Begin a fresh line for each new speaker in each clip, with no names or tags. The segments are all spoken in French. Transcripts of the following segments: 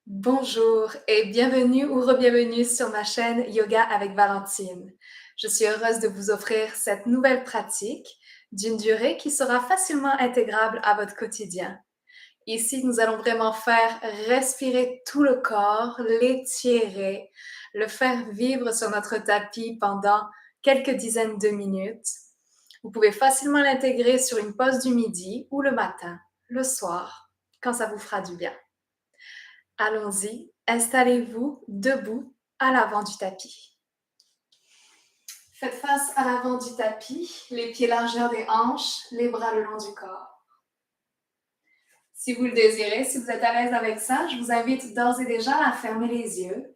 Bonjour et bienvenue ou re-bienvenue sur ma chaîne Yoga avec Valentine. Je suis heureuse de vous offrir cette nouvelle pratique d'une durée qui sera facilement intégrable à votre quotidien. Ici, nous allons vraiment faire respirer tout le corps, l'étirer, le faire vivre sur notre tapis pendant quelques dizaines de minutes. Vous pouvez facilement l'intégrer sur une pause du midi ou le matin, le soir, quand ça vous fera du bien. Allons-y, installez-vous debout à l'avant du tapis. Faites face à l'avant du tapis, les pieds largeur des hanches, les bras le long du corps. Si vous le désirez, si vous êtes à l'aise avec ça, je vous invite d'ores et déjà à fermer les yeux.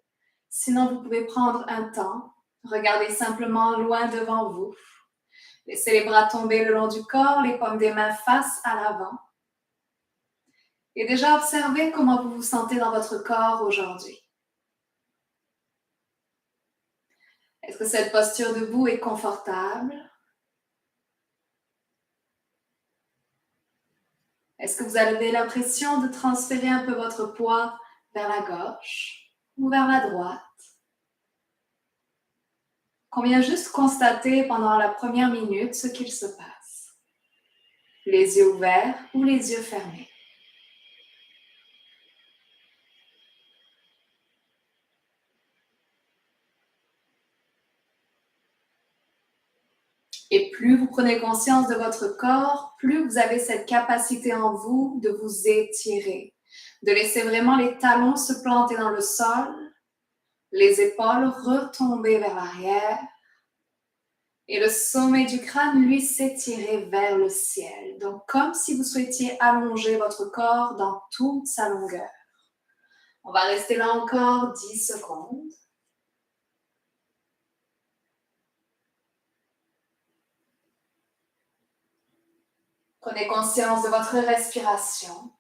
Sinon, vous pouvez prendre un temps, regarder simplement loin devant vous. Laissez les bras tomber le long du corps, les paumes des mains face à l'avant. Et déjà observez comment vous vous sentez dans votre corps aujourd'hui. Est-ce que cette posture debout est confortable? Est-ce que vous avez l'impression de transférer un peu votre poids vers la gauche ou vers la droite? On vient juste constater pendant la première minute ce qu'il se passe. Les yeux ouverts ou les yeux fermés. Et plus vous prenez conscience de votre corps, plus vous avez cette capacité en vous de vous étirer, de laisser vraiment les talons se planter dans le sol, les épaules retomber vers l'arrière, et le sommet du crâne, lui, s'étirer vers le ciel. Donc, comme si vous souhaitiez allonger votre corps dans toute sa longueur. On va rester là encore 10 secondes. Prenez conscience de votre respiration.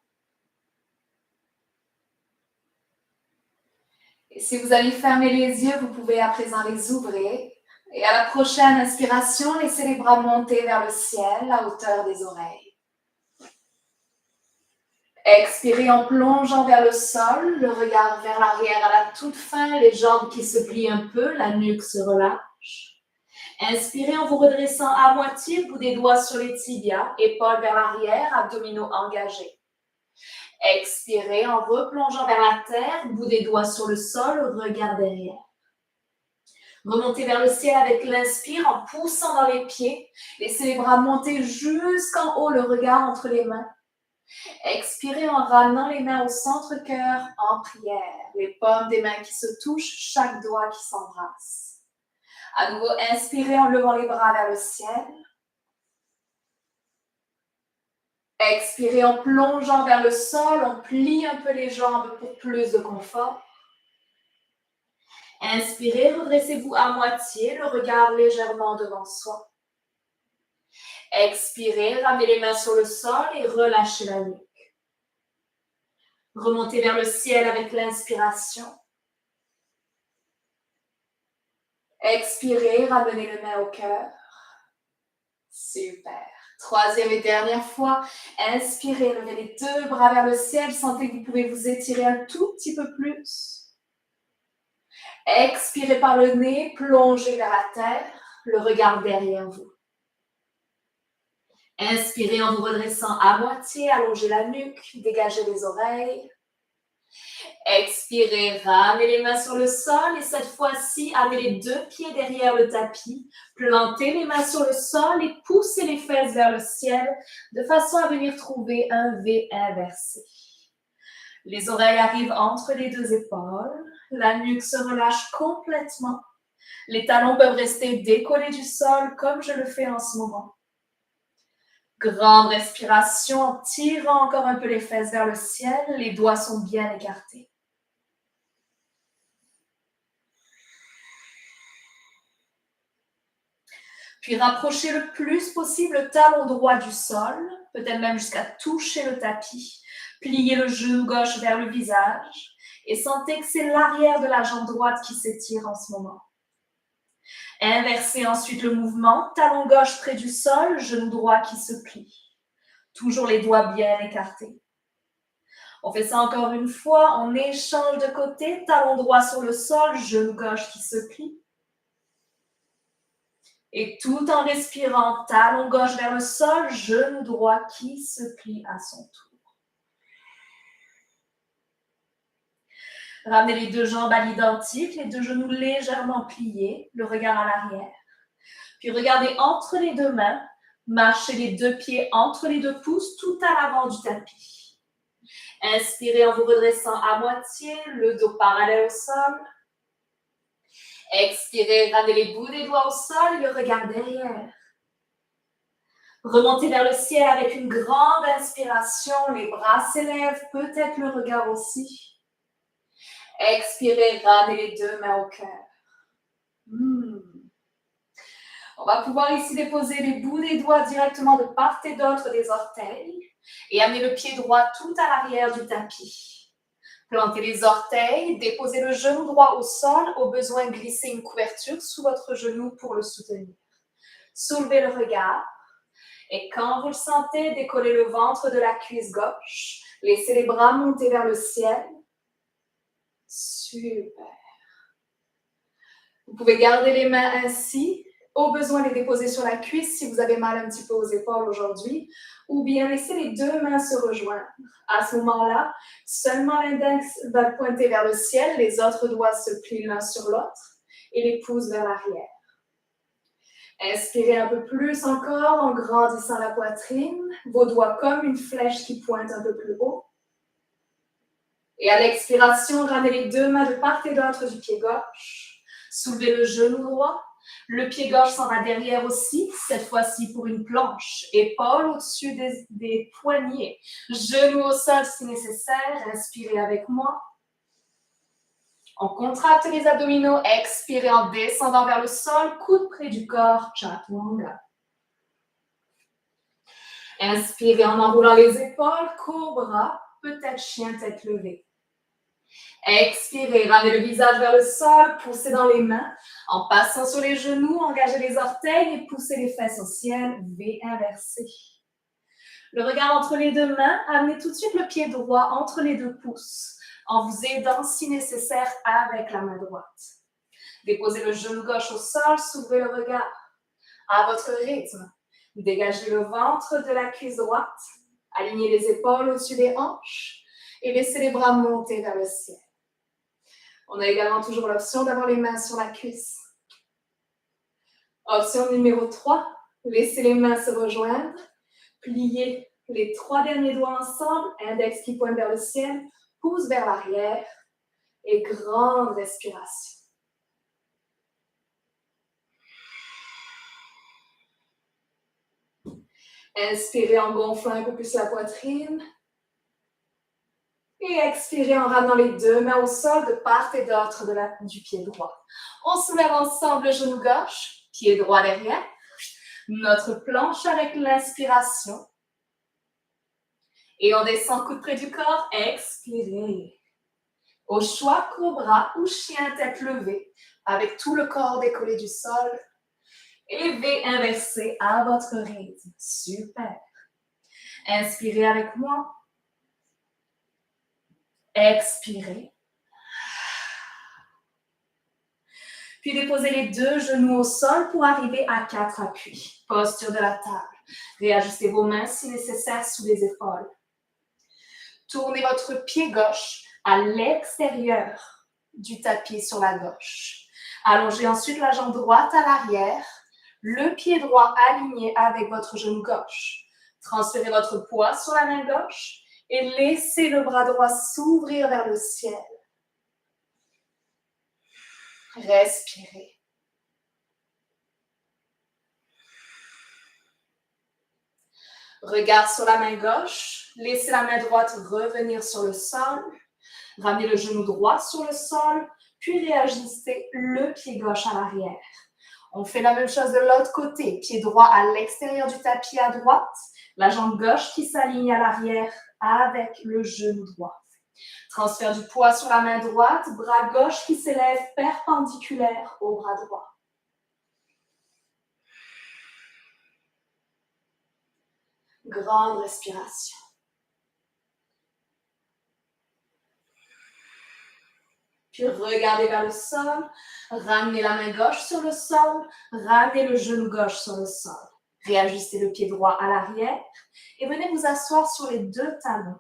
Et si vous allez fermer les yeux, vous pouvez à présent les ouvrir. Et à la prochaine inspiration, laissez les bras monter vers le ciel à hauteur des oreilles. Expirez en plongeant vers le sol, le regard vers l'arrière à la toute fin, les jambes qui se plient un peu, la nuque se relâche. Inspirez en vous redressant à moitié, bout des doigts sur les tibias, épaules vers l'arrière, abdominaux engagés. Expirez en replongeant vers la terre, bout des doigts sur le sol, regard derrière. Remontez vers le ciel avec l'inspire en poussant dans les pieds. Laissez les bras monter jusqu'en haut, le regard entre les mains. Expirez en ramenant les mains au centre-cœur en prière. Les paumes des mains qui se touchent, chaque doigt qui s'embrasse. À nouveau, inspirez en levant les bras vers le ciel. Expirez en plongeant vers le sol, on plie un peu les jambes pour plus de confort. Inspirez, redressez-vous à moitié, le regard légèrement devant soi. Expirez, ramenez les mains sur le sol et relâchez la nuque. Remontez vers le ciel avec l'inspiration. Expirez, ramenez les mains au cœur. Super. Troisième et dernière fois, inspirez, levez les deux bras vers le ciel, sentez que vous pouvez vous étirer un tout petit peu plus. Expirez par le nez, plongez vers la terre, le regard derrière vous. Inspirez en vous redressant à moitié, allongez la nuque, dégagez les oreilles. Expirez, ramenez les mains sur le sol et cette fois-ci, amenez les deux pieds derrière le tapis, plantez les mains sur le sol et poussez les fesses vers le ciel de façon à venir trouver un V inversé. Les oreilles arrivent entre les deux épaules, la nuque se relâche complètement, les talons peuvent rester décollés du sol comme je le fais en ce moment. Grande respiration en tirant encore un peu les fesses vers le ciel, les doigts sont bien écartés. Puis rapprochez le plus possible le talon droit du sol, peut-être même jusqu'à toucher le tapis. Pliez le genou gauche vers le visage et sentez que c'est l'arrière de la jambe droite qui s'étire en ce moment. Inversez ensuite le mouvement, talon gauche près du sol, genou droit qui se plie. Toujours les doigts bien écartés. On fait ça encore une fois, on échange de côté, talon droit sur le sol, genou gauche qui se plie. Et tout en respirant, talon gauche vers le sol, genou droit qui se plie à son tour. Ramenez les deux jambes à l'identique, les deux genoux légèrement pliés, le regard à l'arrière. Puis regardez entre les deux mains, marchez les deux pieds entre les deux pouces, tout à l'avant du tapis. Inspirez en vous redressant à moitié, le dos parallèle au sol. Expirez, ramenez les bouts des doigts au sol, le regard derrière. Remontez vers le ciel avec une grande inspiration, les bras s'élèvent, peut-être le regard aussi. Expirez, ramenez les deux mains au cœur. On va pouvoir ici déposer les bouts des doigts directement de part et d'autre des orteils et amener le pied droit tout à l'arrière du tapis. Plantez les orteils, déposez le genou droit au sol, au besoin glisser une couverture sous votre genou pour le soutenir. Soulevez le regard et quand vous le sentez, décollez le ventre de la cuisse gauche. Laissez les bras monter vers le ciel. Super. Vous pouvez garder les mains ainsi. Au besoin, les déposer sur la cuisse si vous avez mal un petit peu aux épaules aujourd'hui, ou bien laisser les deux mains se rejoindre. À ce moment-là, seulement l'index va pointer vers le ciel, les autres doigts se plient l'un sur l'autre et les pouces vers l'arrière. Inspirez un peu plus encore en grandissant la poitrine, vos doigts comme une flèche qui pointe un peu plus haut. Et à l'expiration, ramenez les deux mains de part et d'autre du pied gauche. Soulevez le genou droit. Le pied gauche s'en va derrière aussi, cette fois-ci pour une planche. Épaules au-dessus des poignets. Genoux au sol si nécessaire. Inspirez avec moi. On contracte les abdominaux. Expirez en descendant vers le sol. Coude près du corps. Chaturanga. Inspirez en enroulant les épaules. Cobra. Peut-être chien tête levée. Expirez, ramenez le visage vers le sol, poussez dans les mains, en passant sur les genoux, engagez les orteils et poussez les fesses au ciel, V inversé. Le regard entre les deux mains, amenez tout de suite le pied droit entre les deux pouces, en vous aidant si nécessaire avec la main droite. Déposez le genou gauche au sol, soulevez le regard. À votre rythme, dégagez le ventre de la cuisse droite, alignez les épaules au-dessus des hanches et laissez les bras monter vers le ciel. On a également toujours l'option d'avoir les mains sur la cuisse. Option numéro 3, laissez les mains se rejoindre, pliez les 3 derniers doigts ensemble, index qui pointe vers le ciel, pouce vers l'arrière et grande respiration. Inspirez en gonflant un peu plus la poitrine. Et expirez en ramenant les deux mains au sol de part et d'autre du pied droit. On soulève ensemble le genou gauche, pied droit derrière. Notre planche avec l'inspiration. Et on descend coude près du corps, expirez. Au choix, cobra ou chien tête levée, avec tout le corps décollé du sol. Et V inversé à votre rythme. Super. Inspirez avec moi. Expirez. Puis déposez les deux genoux au sol pour arriver à 4 appuis. Posture de la table. Réajustez vos mains si nécessaire sous les épaules. Tournez votre pied gauche à l'extérieur du tapis sur la gauche. Allongez ensuite la jambe droite à l'arrière. Le pied droit aligné avec votre genou gauche. Transférez votre poids sur la main gauche et laissez le bras droit s'ouvrir vers le ciel. Respirez. Regard sur la main gauche. Laissez la main droite revenir sur le sol. Ramenez le genou droit sur le sol, puis réajustez le pied gauche à l'arrière. On fait la même chose de l'autre côté. Pied droit à l'extérieur du tapis à droite. La jambe gauche qui s'aligne à l'arrière avec le genou droit. Transfert du poids sur la main droite. Bras gauche qui s'élève perpendiculaire au bras droit. Grande respiration. Puis regardez vers le sol. Ramenez la main gauche sur le sol. Ramenez le genou gauche sur le sol. Réajustez le pied droit à l'arrière. Et venez vous asseoir sur les deux talons.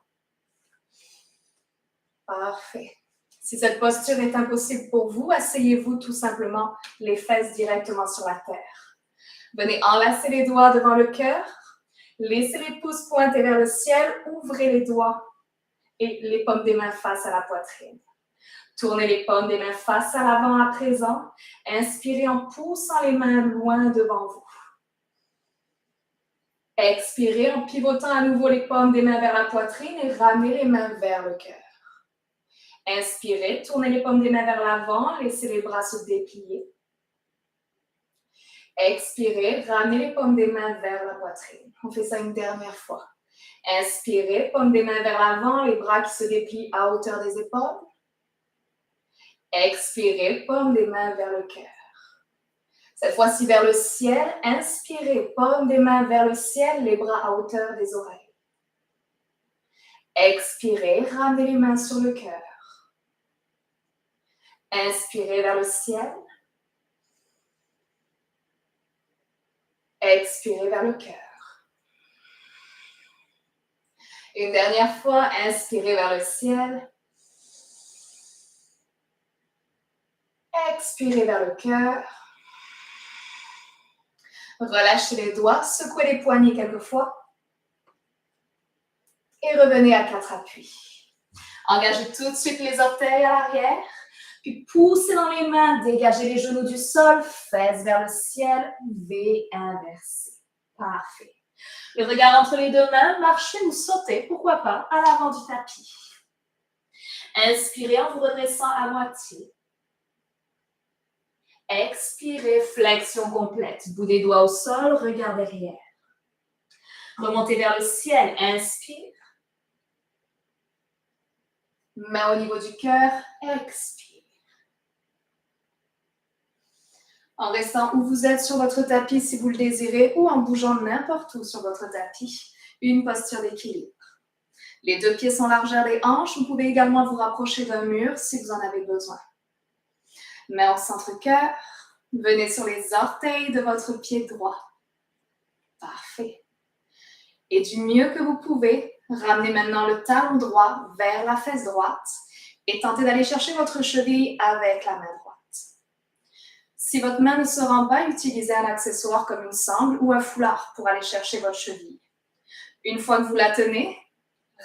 Parfait. Si cette posture est impossible pour vous, asseyez-vous tout simplement les fesses directement sur la terre. Venez enlacer les doigts devant le cœur. Laissez les pouces pointés vers le ciel. Ouvrez les doigts et les paumes des mains face à la poitrine. Tournez les paumes des mains face à l'avant à présent. Inspirez en poussant les mains loin devant vous. Expirez en pivotant à nouveau les paumes des mains vers la poitrine et ramenez les mains vers le cœur. Inspirez, tournez les paumes des mains vers l'avant, laissez les bras se déplier. Expirez, ramenez les paumes des mains vers la poitrine. On fait ça une dernière fois. Inspirez, paumes des mains vers l'avant, les bras qui se déplient à hauteur des épaules. Expirez, paumes des mains vers le cœur. Cette fois-ci vers le ciel. Inspirez, paumes des mains vers le ciel, les bras à hauteur des oreilles. Expirez, ramenez les mains sur le cœur. Inspirez vers le ciel. Expirez vers le cœur. Une dernière fois, inspirez vers le ciel. Expirez vers le cœur. Relâchez les doigts, secouez les poignets quelques fois. Et revenez à 4 appuis. Engagez tout de suite les orteils à l'arrière. Puis poussez dans les mains, dégagez les genoux du sol, fesses vers le ciel, V inversé. Parfait. Le regard entre les deux mains, marchez ou sautez, pourquoi pas, à l'avant du tapis. Inspirez en vous redressant à moitié. Expirez, flexion complète. Bout des doigts au sol, regard derrière. Remontez vers le ciel, inspire. Main au niveau du cœur, expire. En restant où vous êtes sur votre tapis si vous le désirez ou en bougeant n'importe où sur votre tapis, une posture d'équilibre. Les deux pieds sont largeur des hanches, vous pouvez également vous rapprocher d'un mur si vous en avez besoin. Main au centre-cœur, venez sur les orteils de votre pied droit. Parfait. Et du mieux que vous pouvez, ramenez maintenant le talon droit vers la fesse droite et tentez d'aller chercher votre cheville avec la main droite. Si votre main ne se rend pas, utilisez un accessoire comme une sangle ou un foulard pour aller chercher votre cheville. Une fois que vous la tenez,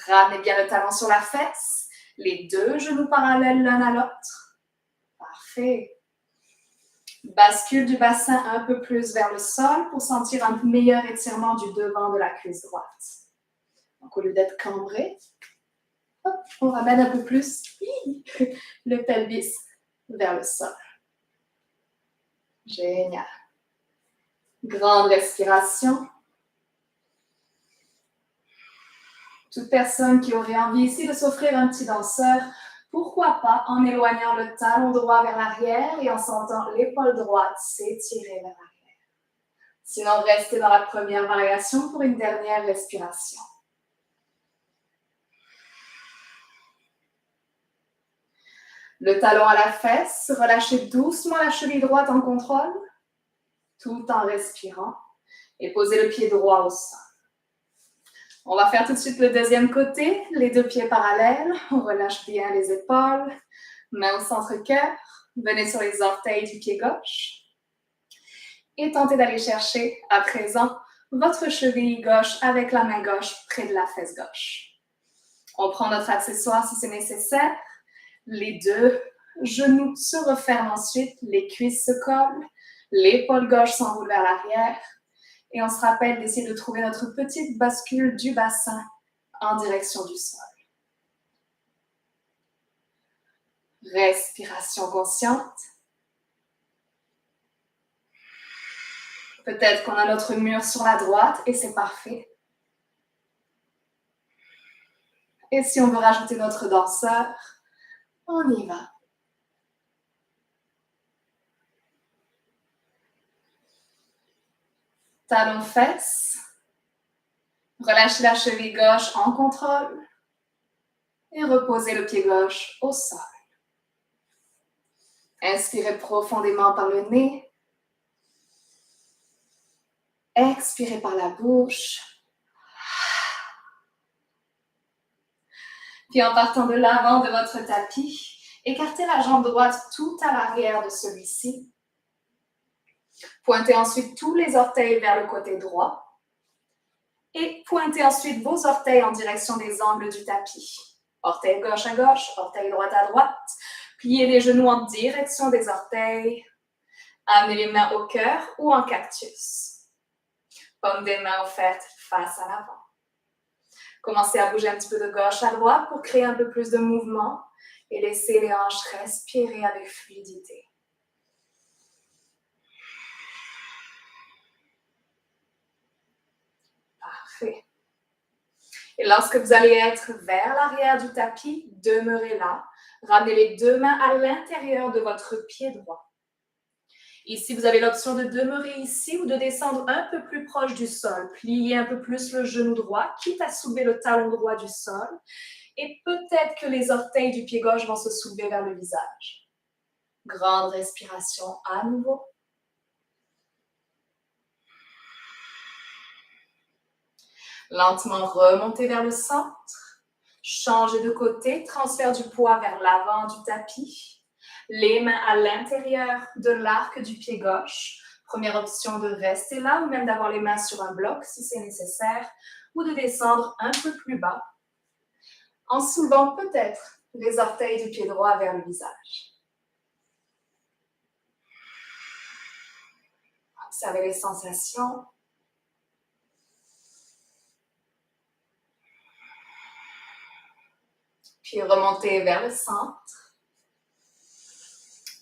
ramenez bien le talon sur la fesse, les deux genoux parallèles l'un à l'autre. Parfait. Bascule du bassin un peu plus vers le sol pour sentir un meilleur étirement du devant de la cuisse droite. Donc, au lieu d'être cambré, hop, on ramène un peu plus le pelvis vers le sol. Génial. Grande respiration. Toute personne qui aurait envie ici de s'offrir un petit danseur, pourquoi pas en éloignant le talon droit vers l'arrière et en sentant l'épaule droite s'étirer vers l'arrière. Sinon, restez dans la première variation pour une dernière respiration. Le talon à la fesse, relâchez doucement la cheville droite en contrôle, tout en respirant, et posez le pied droit au sol. On va faire tout de suite le deuxième côté, les deux pieds parallèles, on relâche bien les épaules, main au centre-cœur, venez sur les orteils du pied gauche, et tentez d'aller chercher, à présent, votre cheville gauche avec la main gauche près de la fesse gauche. On prend notre accessoire si c'est nécessaire. Les deux genoux se referment ensuite, les cuisses se collent, l'épaule gauche s'enroule vers l'arrière et on se rappelle d'essayer de trouver notre petite bascule du bassin en direction du sol. Respiration consciente. Peut-être qu'on a notre mur sur la droite et c'est parfait. Et si on veut rajouter notre danseur, on y va. Talon fesse. Relâchez la cheville gauche en contrôle. Et reposez le pied gauche au sol. Inspirez profondément par le nez. Expirez par la bouche. Puis en partant de l'avant de votre tapis, écartez la jambe droite tout à l'arrière de celui-ci. Pointez ensuite tous les orteils vers le côté droit. Et pointez ensuite vos orteils en direction des angles du tapis. Orteil gauche à gauche, orteil droite à droite. Pliez les genoux en direction des orteils. Amenez les mains au cœur ou en cactus. Paume des mains offertes face à l'avant. Commencez à bouger un petit peu de gauche à droite pour créer un peu plus de mouvement et laissez les hanches respirer avec fluidité. Parfait. Et lorsque vous allez être vers l'arrière du tapis, demeurez là. Ramenez les deux mains à l'intérieur de votre pied droit. Ici, vous avez l'option de demeurer ici ou de descendre un peu plus proche du sol. Pliez un peu plus le genou droit, quitte à soulever le talon droit du sol. Et peut-être que les orteils du pied gauche vont se soulever vers le visage. Grande respiration à nouveau. Lentement remontez vers le centre. Changez de côté, transfert du poids vers l'avant du tapis. Les mains à l'intérieur de l'arc du pied gauche. Première option de rester là ou même d'avoir les mains sur un bloc si c'est nécessaire ou de descendre un peu plus bas en soulevant peut-être les orteils du pied droit vers le visage. Observez les sensations. Puis remontez vers le centre.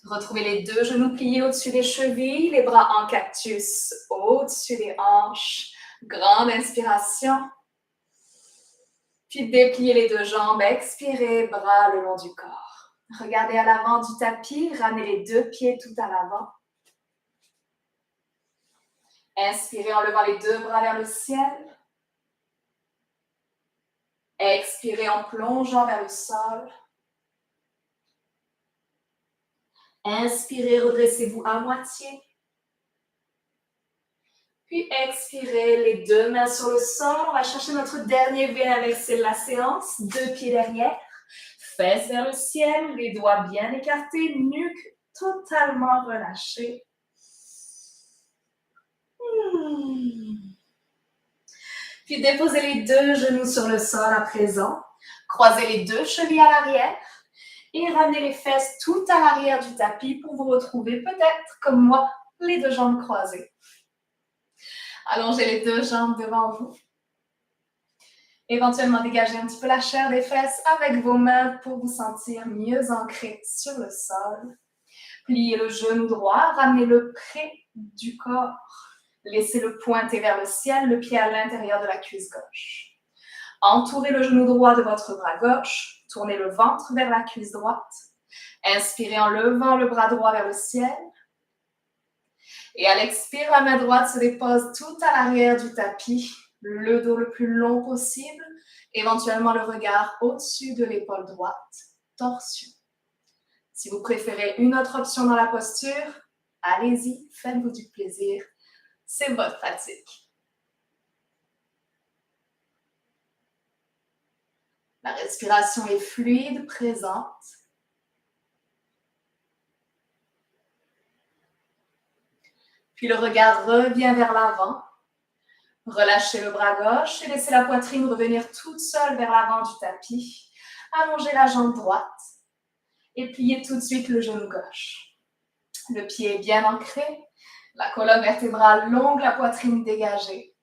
Retrouvez les deux genoux pliés au-dessus des chevilles, les bras en cactus au-dessus des hanches. Grande inspiration. Puis dépliez les deux jambes, expirez, bras le long du corps. Regardez à l'avant du tapis, ramenez les deux pieds tout à l'avant. Inspirez en levant les deux bras vers le ciel. Expirez en plongeant vers le sol. Inspirez, redressez-vous à moitié. Puis expirez, les deux mains sur le sol. On va chercher notre dernier V avec la séance. Deux pieds derrière. Fesses vers le ciel, les doigts bien écartés, nuque totalement relâchée. Puis déposez les deux genoux sur le sol à présent. Croisez les deux chevilles à l'arrière. Et ramenez les fesses tout à l'arrière du tapis pour vous retrouver peut-être, comme moi, les deux jambes croisées. Allongez les deux jambes devant vous. Éventuellement, dégagez un petit peu la chair des fesses avec vos mains pour vous sentir mieux ancré sur le sol. Pliez le genou droit, ramenez-le près du corps. Laissez-le pointer vers le ciel, le pied à l'intérieur de la cuisse gauche. Entourez le genou droit de votre bras gauche. Tournez le ventre vers la cuisse droite. Inspirez en levant le bras droit vers le ciel. Et à l'expire, la main droite se dépose tout à l'arrière du tapis, le dos le plus long possible, éventuellement le regard au-dessus de l'épaule droite, torsion. Si vous préférez une autre option dans la posture, allez-y, faites-vous du plaisir. C'est votre pratique. La respiration est fluide, présente. Puis le regard revient vers l'avant. Relâchez le bras gauche et laissez la poitrine revenir toute seule vers l'avant du tapis. Allongez la jambe droite et pliez tout de suite le genou gauche. Le pied est bien ancré, la colonne vertébrale longue, la poitrine dégagée.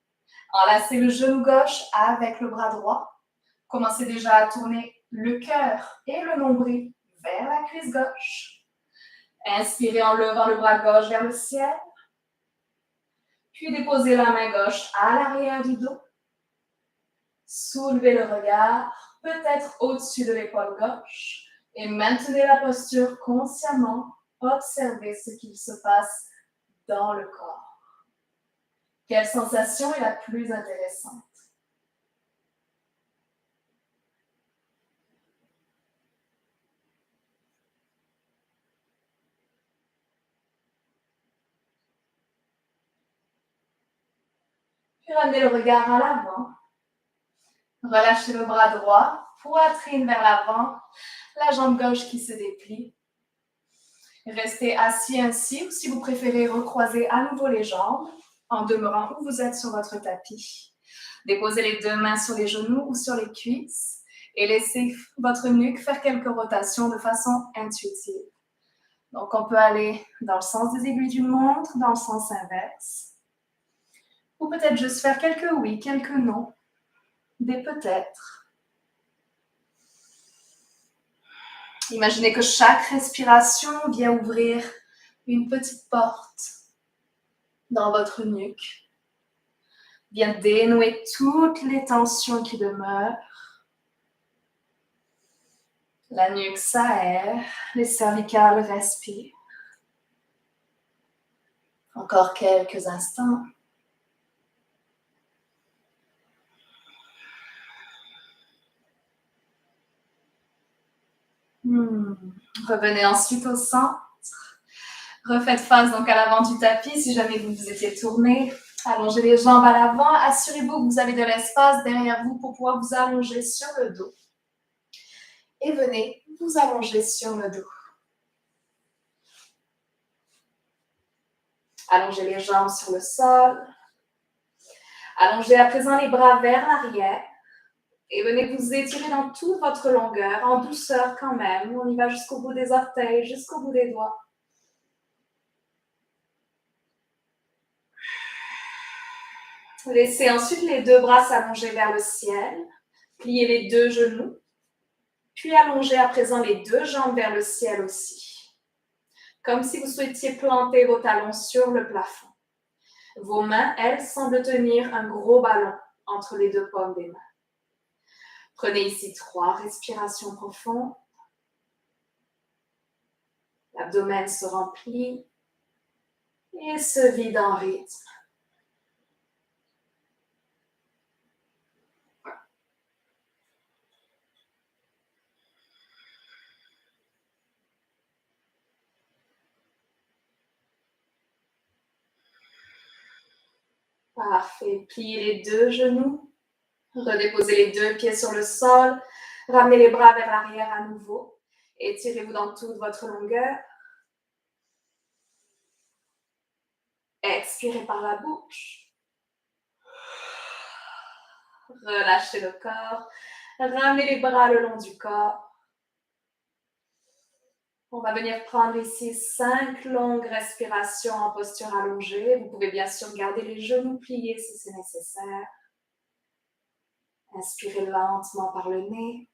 Enlacez le genou gauche avec le bras droit. Commencez déjà à tourner le cœur et le nombril vers la cuisse gauche. Inspirez en levant le bras gauche vers le ciel. Puis déposez la main gauche à l'arrière du dos. Soulevez le regard, peut-être au-dessus de l'épaule gauche. Et maintenez la posture consciemment. Observez ce qu'il se passe dans le corps. Quelle sensation est la plus intéressante? Puis ramenez le regard à l'avant. Relâchez le bras droit, poitrine vers l'avant, la jambe gauche qui se déplie. Restez assis ainsi, ou si vous préférez, recroisez à nouveau les jambes en demeurant où vous êtes sur votre tapis. Déposez les deux mains sur les genoux ou sur les cuisses et laissez votre nuque faire quelques rotations de façon intuitive. Donc, on peut aller dans le sens des aiguilles d'une montre, dans le sens inverse. Ou peut-être juste faire quelques oui, quelques non, des peut-être. Imaginez que chaque respiration vient ouvrir une petite porte dans votre nuque. Vient dénouer toutes les tensions qui demeurent. La nuque s'aère, les cervicales respirent. Encore quelques instants. Revenez ensuite au centre. Refaites face donc à l'avant du tapis si jamais vous vous étiez tourné. Allongez les jambes à l'avant. Assurez-vous que vous avez de l'espace derrière vous pour pouvoir vous allonger sur le dos. Et venez vous allonger sur le dos. Allongez les jambes sur le sol. Allongez à présent les bras vers l'arrière. Et venez vous étirer dans toute votre longueur, en douceur quand même. On y va jusqu'au bout des orteils, jusqu'au bout des doigts. Laissez ensuite les deux bras s'allonger vers le ciel. Pliez les deux genoux. Puis allongez à présent les deux jambes vers le ciel aussi. Comme si vous souhaitiez planter vos talons sur le plafond. Vos mains, elles, semblent tenir un gros ballon entre les deux paumes des mains. Prenez ici 3 respirations profondes. L'abdomen se remplit et se vide en rythme. Parfait. Pliez les deux genoux. Redéposez les deux pieds sur le sol. Ramenez les bras vers l'arrière à nouveau. Étirez-vous dans toute votre longueur. Expirez par la bouche. Relâchez le corps. Ramenez les bras le long du corps. On va venir prendre ici 5 longues respirations en posture allongée. Vous pouvez bien sûr garder les genoux pliés si c'est nécessaire. Inspirez lentement par le nez.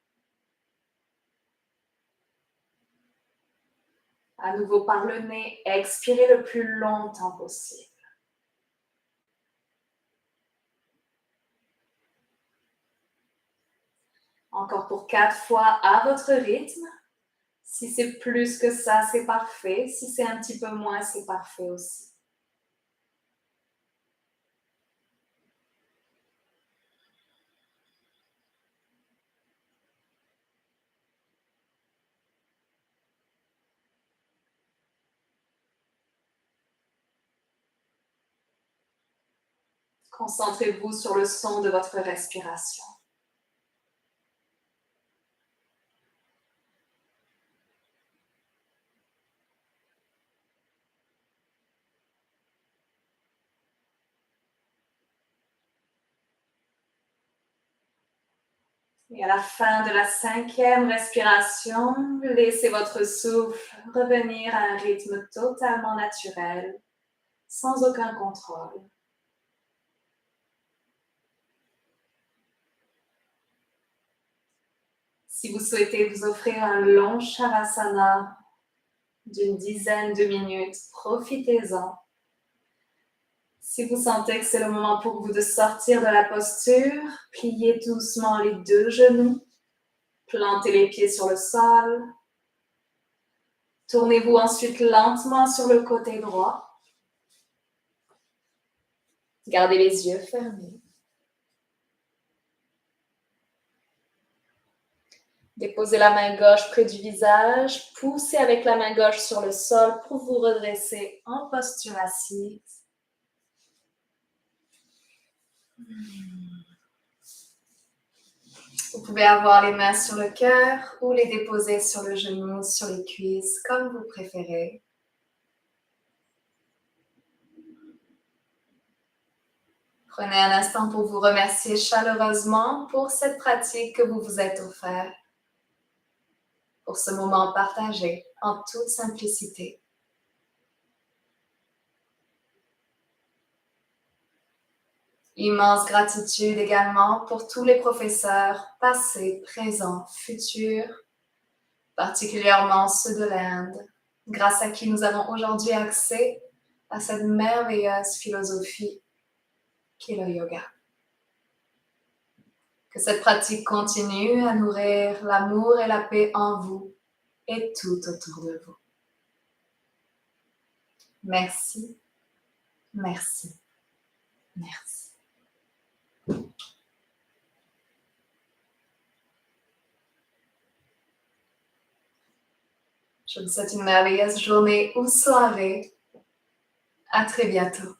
À nouveau par le nez, expirez le plus longtemps possible. Encore pour 4 fois à votre rythme. Si c'est plus que ça, c'est parfait. Si c'est un petit peu moins, c'est parfait aussi. Concentrez-vous sur le son de votre respiration. Et à la fin de la 5e respiration, laissez votre souffle revenir à un rythme totalement naturel, sans aucun contrôle. Si vous souhaitez vous offrir un long Shavasana d'une dizaine de minutes, profitez-en. Si vous sentez que c'est le moment pour vous de sortir de la posture, pliez doucement les deux genoux, plantez les pieds sur le sol. Tournez-vous ensuite lentement sur le côté droit. Gardez les yeux fermés. Déposez la main gauche près du visage, poussez avec la main gauche sur le sol pour vous redresser en posture assise. Vous pouvez avoir les mains sur le cœur ou les déposer sur le genou, sur les cuisses, comme vous préférez. Prenez un instant pour vous remercier chaleureusement pour cette pratique que vous vous êtes offert, pour ce moment partagé en toute simplicité. Immense gratitude également pour tous les professeurs passés, présents, futurs, particulièrement ceux de l'Inde, grâce à qui nous avons aujourd'hui accès à cette merveilleuse philosophie qu'est le yoga. Que cette pratique continue à nourrir l'amour et la paix en vous et tout autour de vous. Merci, merci, merci. Je vous souhaite une merveilleuse journée ou soirée. À très bientôt.